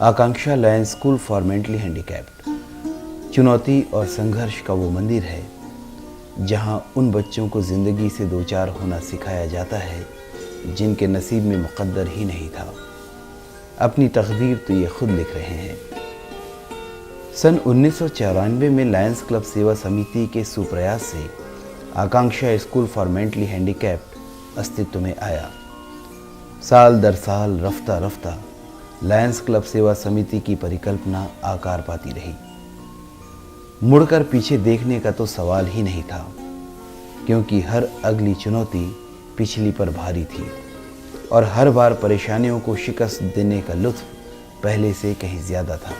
Akanksha lions school for mentally handicapped चुनौती और संघर्ष का वो मंदिर है जहां उन बच्चों को ज़िंदगी से दो चार होना सिखाया जाता है जिनके नसीब में मुक़द्दर ही नहीं था। अपनी तकदीर तो ये खुद लिख रहे हैं। सन 1994 में लायंस क्लब सेवा समिति के सुप्रयास से आकांक्षा स्कूल फॉर मेंटली हैंडीकैप्ड अस्तित्व में आया। साल दर साल रफ्ता रफ्ता लायंस क्लब सेवा समिति की परिकल्पना आकार पाती रही। मुड़कर पीछे देखने का तो सवाल ही नहीं था, क्योंकि हर अगली चुनौती पिछली पर भारी थी और हर बार परेशानियों को शिकस्त देने का लुत्फ पहले से कहीं ज़्यादा था।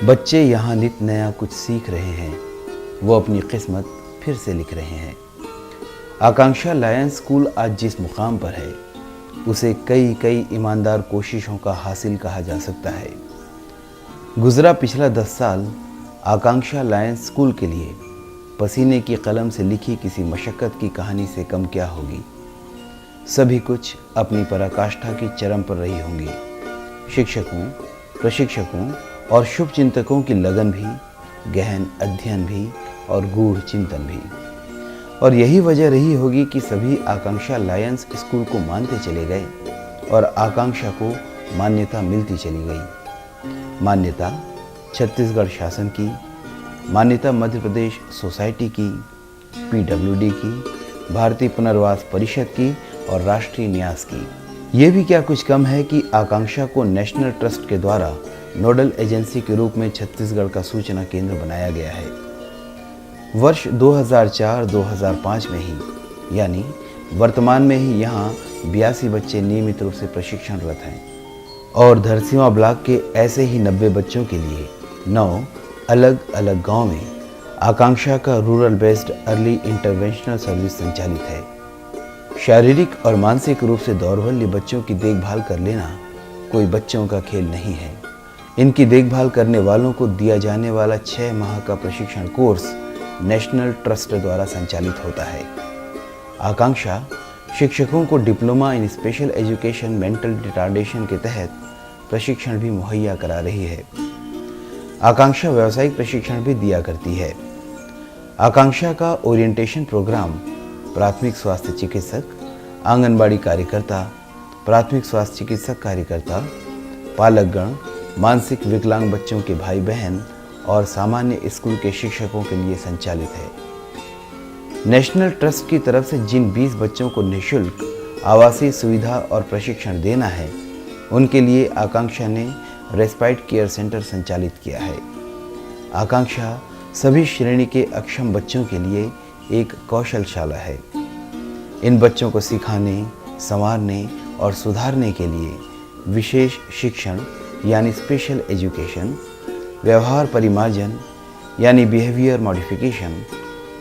बच्चे यहाँ नित नया कुछ सीख रहे हैं, वो अपनी किस्मत फिर से लिख रहे हैं। आकांक्षा लायंस स्कूल आज जिस मुकाम पर है उसे कई ईमानदार कोशिशों का हासिल कहा जा सकता है। गुजरा पिछला 10 साल आकांक्षा लायंस स्कूल के लिए पसीने की कलम से लिखी किसी मशक्क़त की कहानी से कम क्या होगी। सभी कुछ अपनी पराकाष्ठा की चरम पर रही होंगी। शिक्षकों, प्रशिक्षकों और शुभ चिंतकों की लगन भी, गहन अध्ययन भी और गूढ़ चिंतन भी। और यही वजह रही होगी कि सभी आकांक्षा लायंस स्कूल को मानते चले गए और आकांक्षा को मान्यता मिलती चली गई। मान्यता छत्तीसगढ़ शासन की, मान्यता मध्य प्रदेश सोसाइटी की, PWD की, भारतीय पुनर्वास परिषद की और राष्ट्रीय न्यास की। ये भी क्या कुछ कम है कि आकांक्षा को नेशनल ट्रस्ट के द्वारा नोडल एजेंसी के रूप में छत्तीसगढ़ का सूचना केंद्र बनाया गया है। वर्ष 2004-2005 में ही यानी वर्तमान में ही यहाँ 82 बच्चे नियमित रूप से प्रशिक्षणरत हैं और धरसींवा ब्लॉक के ऐसे ही 90 बच्चों के लिए 9 अलग अलग गांव में आकांक्षा का rural based early interventional service संचालित है। शारीरिक और मानसिक रूप से दौर्बल्य बच्चों की देखभाल कर लेना कोई बच्चों का खेल नहीं है। इनकी देखभाल करने वालों को दिया जाने वाला 6 माह का प्रशिक्षण कोर्स नेशनल ट्रस्ट द्वारा संचालित होता है। आकांक्षा शिक्षकों को diploma in special education mental retardation के तहत प्रशिक्षण भी मुहैया करा रही है। आकांक्षा व्यावसायिक प्रशिक्षण भी दिया करती है। आकांक्षा का ओरिएंटेशन प्रोग्राम प्राथमिक स्वास्थ्य चिकित्सक, आंगनबाड़ी कार्यकर्ता, प्राथमिक स्वास्थ्य चिकित्सक कार्यकर्ता, पालकगण, मानसिक विकलांग बच्चों के भाई बहन और सामान्य स्कूल के शिक्षकों के लिए संचालित है। नेशनल ट्रस्ट की तरफ से जिन 20 बच्चों को निःशुल्क आवासीय सुविधा और प्रशिक्षण देना है, उनके लिए आकांक्षा ने रेस्पाइट केयर सेंटर संचालित किया है। आकांक्षा सभी श्रेणी के अक्षम बच्चों के लिए एक कौशलशाला है। इन बच्चों को सिखाने, संवारने और सुधारने के लिए विशेष शिक्षण यानी स्पेशल एजुकेशन, व्यवहार परिमार्जन यानी बिहेवियर मॉडिफिकेशन,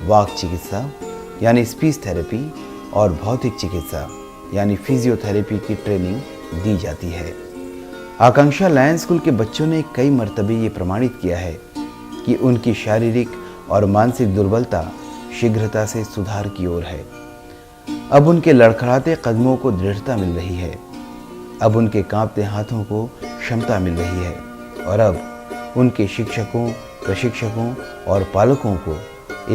वाक चिकित्सा यानी स्पीच थेरेपी और भौतिक चिकित्सा यानी फिजियोथेरेपी की ट्रेनिंग दी जाती है। आकांक्षा लायंस स्कूल के बच्चों ने कई मर्तबे ये प्रमाणित किया है कि उनकी शारीरिक और मानसिक दुर्बलता शीघ्रता से सुधार की ओर है। अब उनके लड़खड़ाते कदमों को दृढ़ता मिल रही है। अब उनके कांपते हाथों को क्षमता मिल रही है और अब उनके शिक्षकों, प्रशिक्षकों और पालकों को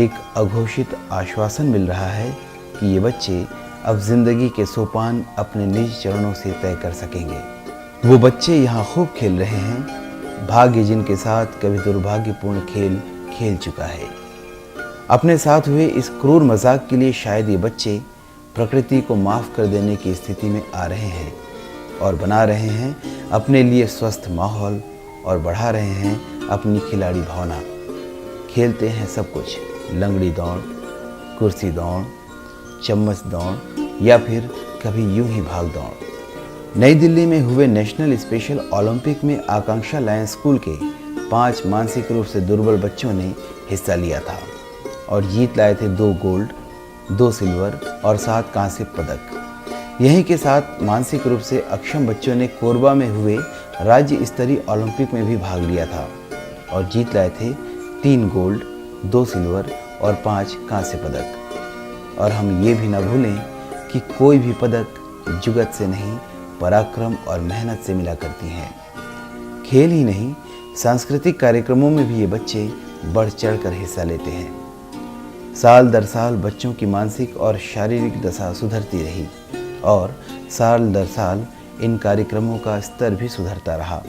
एक अघोषित आश्वासन मिल रहा है कि ये बच्चे अब जिंदगी के सोपान अपने निज चरणों से तय कर सकेंगे। वो बच्चे यहाँ खूब खेल रहे हैं, भाग्य जिनके साथ कभी दुर्भाग्यपूर्ण खेल खेल चुका है। अपने साथ हुए इस क्रूर मजाक के लिए शायद ये बच्चे प्रकृति को माफ़ कर देने की स्थिति में आ रहे हैं और बना रहे हैं अपने लिए स्वस्थ माहौल और बढ़ा रहे हैं अपनी खिलाड़ी भावना। खेलते हैं सब कुछ, लंगड़ी दौड़, कुर्सी दौड़, चम्मच दौड़ या फिर कभी यूं ही भाग दौड़। नई दिल्ली में हुए नेशनल स्पेशल ओलंपिक में आकांक्षा लायंस स्कूल के 5 मानसिक रूप से दुर्बल बच्चों ने हिस्सा लिया था और जीत लाए थे 2 गोल्ड, 2 सिल्वर और 7 कांस्य पदक। यहीं के साथ मानसिक रूप से अक्षम बच्चों ने कोरबा में हुए राज्य स्तरीय ओलंपिक में भी भाग लिया था और जीत लाए थे 3 गोल्ड, 2 सिल्वर और 5 कांस्य पदक। और हम ये भी न भूलें कि कोई भी पदक जुगत से नहीं, पराक्रम और मेहनत से मिला करती हैं। खेल ही नहीं, सांस्कृतिक कार्यक्रमों में भी ये बच्चे बढ़ चढ़ कर हिस्सा लेते हैं। साल दर साल बच्चों की मानसिक और शारीरिक दशा सुधरती रही और साल दर साल इन कार्यक्रमों का स्तर भी सुधरता रहा।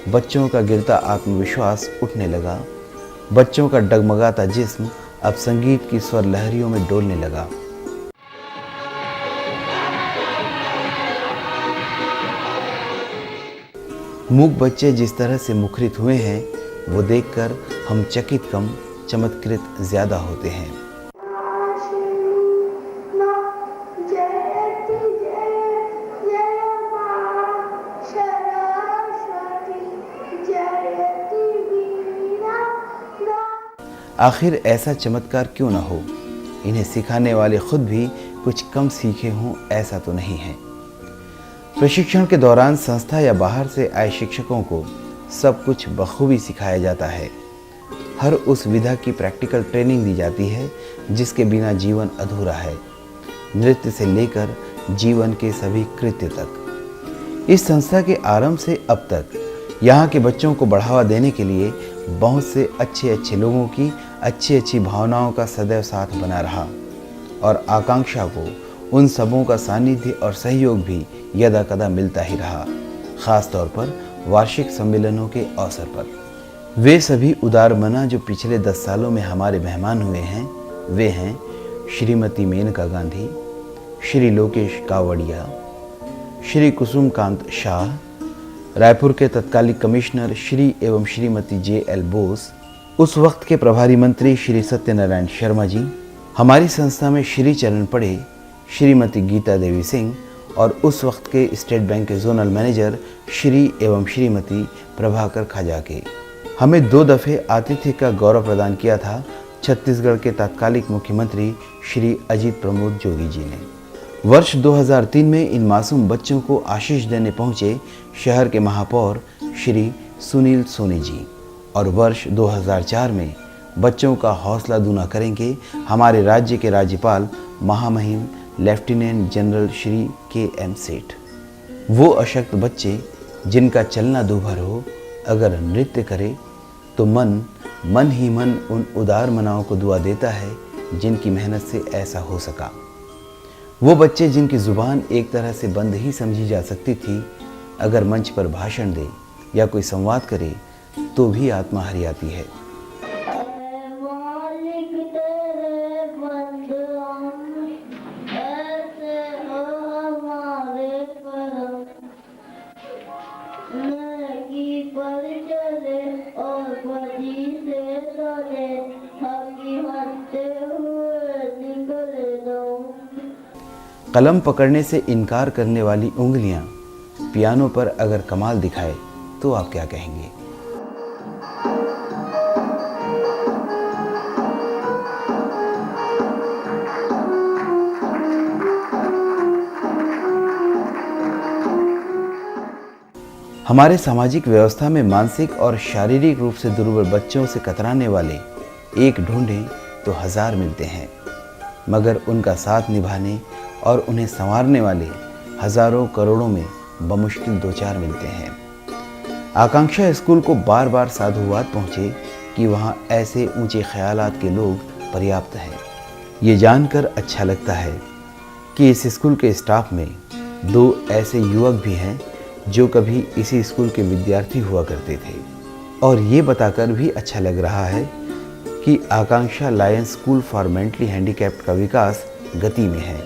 बच्चों का गिरता आत्मविश्वास उठने लगा। बच्चों का डगमगाता जिस्म अब संगीत की स्वर लहरियों में डोलने लगा। मूक बच्चे जिस तरह से मुखरित हुए हैं, वो देखकर हम चकित कम चमत्कृत ज्यादा होते हैं। आखिर ऐसा चमत्कार क्यों ना हो? इन्हें सिखाने वाले खुद भी कुछ कम सीखे हों ऐसा तो नहीं है। प्रशिक्षण के दौरान संस्था या बाहर से आए शिक्षकों को सब कुछ बखूबी सिखाया जाता है। हर उस विधा की प्रैक्टिकल ट्रेनिंग दी जाती है जिसके बिना जीवन अधूरा है, नृत्य से लेकर जीवन के सभी कृत्य तक। इस संस्था के आरंभ से अब तक यहाँ के बच्चों को बढ़ावा देने के लिए बहुत से अच्छे लोगों की अच्छी भावनाओं का सदैव साथ बना रहा और आकांक्षा को उन सबों का सानिध्य और सहयोग भी यदा कदा मिलता ही रहा, खास तौर पर वार्षिक सम्मेलनों के अवसर पर। वे सभी उदार मना जो पिछले 10 सालों में हमारे मेहमान हुए हैं, वे हैं श्रीमती मेनका गांधी, श्री लोकेश कावड़िया, श्री कुसुमकांत शाह, रायपुर के तत्कालीन कमिश्नर श्री एवं श्रीमती JL बोस, उस वक्त के प्रभारी मंत्री श्री सत्यनारायण शर्मा जी, हमारी संस्था में श्री चरण पड़े श्रीमती गीता देवी सिंह और उस वक्त के स्टेट बैंक के जोनल मैनेजर श्री एवं श्रीमती प्रभाकर खजाके। हमें 2 दफ़े आतिथ्य का गौरव प्रदान किया था छत्तीसगढ़ के तत्कालीन मुख्यमंत्री श्री अजित प्रमोद जोगी जी ने। वर्ष 2003 में इन मासूम बच्चों को आशीष देने पहुंचे शहर के महापौर श्री सुनील सोनी जी और वर्ष 2004 में बच्चों का हौसला दूना करेंगे हमारे राज्य के राज्यपाल महामहिम लेफ्टिनेंट जनरल श्री KM सेठ। वो अशक्त बच्चे जिनका चलना दूभर हो, अगर नृत्य करे तो मन ही मन उन उदार मनाओं को दुआ देता है जिनकी मेहनत से ऐसा हो सका। वो बच्चे जिनकी जुबान एक तरह से बंद ही समझी जा सकती थी, अगर मंच पर भाषण दे या कोई संवाद करे तो भी आत्मा हरी आती है। कलम पकड़ने से इनकार करने वाली उंगलियां पियानो पर अगर कमाल दिखाए तो आप क्या कहेंगे? हमारे सामाजिक व्यवस्था में मानसिक और शारीरिक रूप से दुर्बल बच्चों से कतराने वाले एक ढूंढें तो 1000 मिलते हैं, मगर उनका साथ निभाने और उन्हें संवारने वाले हजारों करोड़ों में बमुश्किल 2-4 मिलते हैं। आकांक्षा स्कूल को बार बार साधुवाद पहुँचे कि वहाँ ऐसे ऊंचे ख्यालात के लोग पर्याप्त हैं। ये जानकर अच्छा लगता है कि इस स्कूल के स्टाफ में 2 ऐसे युवक भी हैं जो कभी इसी स्कूल के विद्यार्थी हुआ करते थे, और ये बताकर भी अच्छा लग रहा है कि Akanksha lions school for mentally handicapped का विकास गति में है।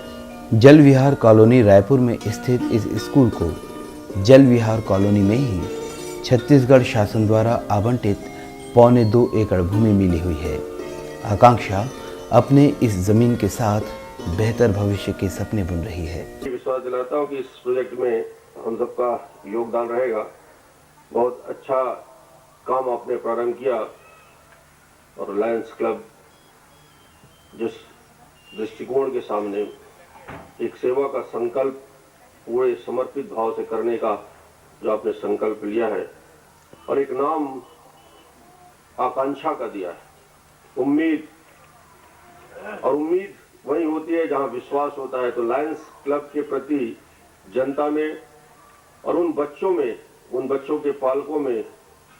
जल विहार कॉलोनी रायपुर में स्थित इस स्कूल को जल विहार कॉलोनी में ही छत्तीसगढ़ शासन द्वारा आवंटित 2.25 एकड़ भूमि मिली हुई है। आकांक्षा अपने इस जमीन के साथ बेहतर भविष्य के सपने बुन रही है। विश्वास दिलाता हूँ कि इस प्रोजेक्ट में हम सबका योगदान रहेगा। बहुत अच्छा काम आपने प्रारंभ किया और लायंस क्लब जिस दृष्टिकोण के सामने एक सेवा का संकल्प पूरे समर्पित भाव से करने का जो आपने संकल्प लिया है और एक नाम आकांक्षा का दिया है। उम्मीद वही होती है जहां विश्वास होता है। तो लायंस क्लब के प्रति जनता में और उन बच्चों में उन बच्चों के पालकों में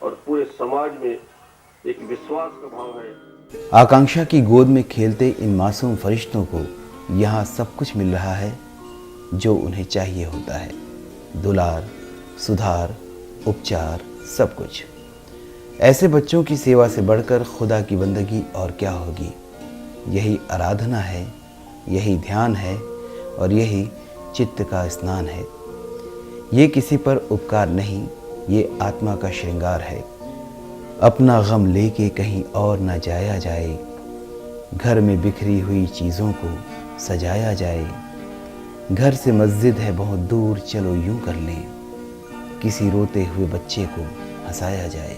और पूरे समाज में एक विश्वास का भाव है। आकांक्षा की गोद में खेलते इन मासूम फरिश्तों को यहाँ सब कुछ मिल रहा है जो उन्हें चाहिए होता है। दुलार, सुधार, उपचार, सब कुछ। ऐसे बच्चों की सेवा से बढ़कर खुदा की बंदगी और क्या होगी। यही आराधना है, यही ध्यान है और यही चित्त का स्नान है। ये किसी पर उपकार नहीं, ये आत्मा का श्रृंगार है। अपना गम लेके कहीं और न जाया जाए, घर में बिखरी हुई चीज़ों को सजाया जाए। घर से मस्जिद है बहुत दूर, चलो यूं कर लें, किसी रोते हुए बच्चे को हंसाया जाए।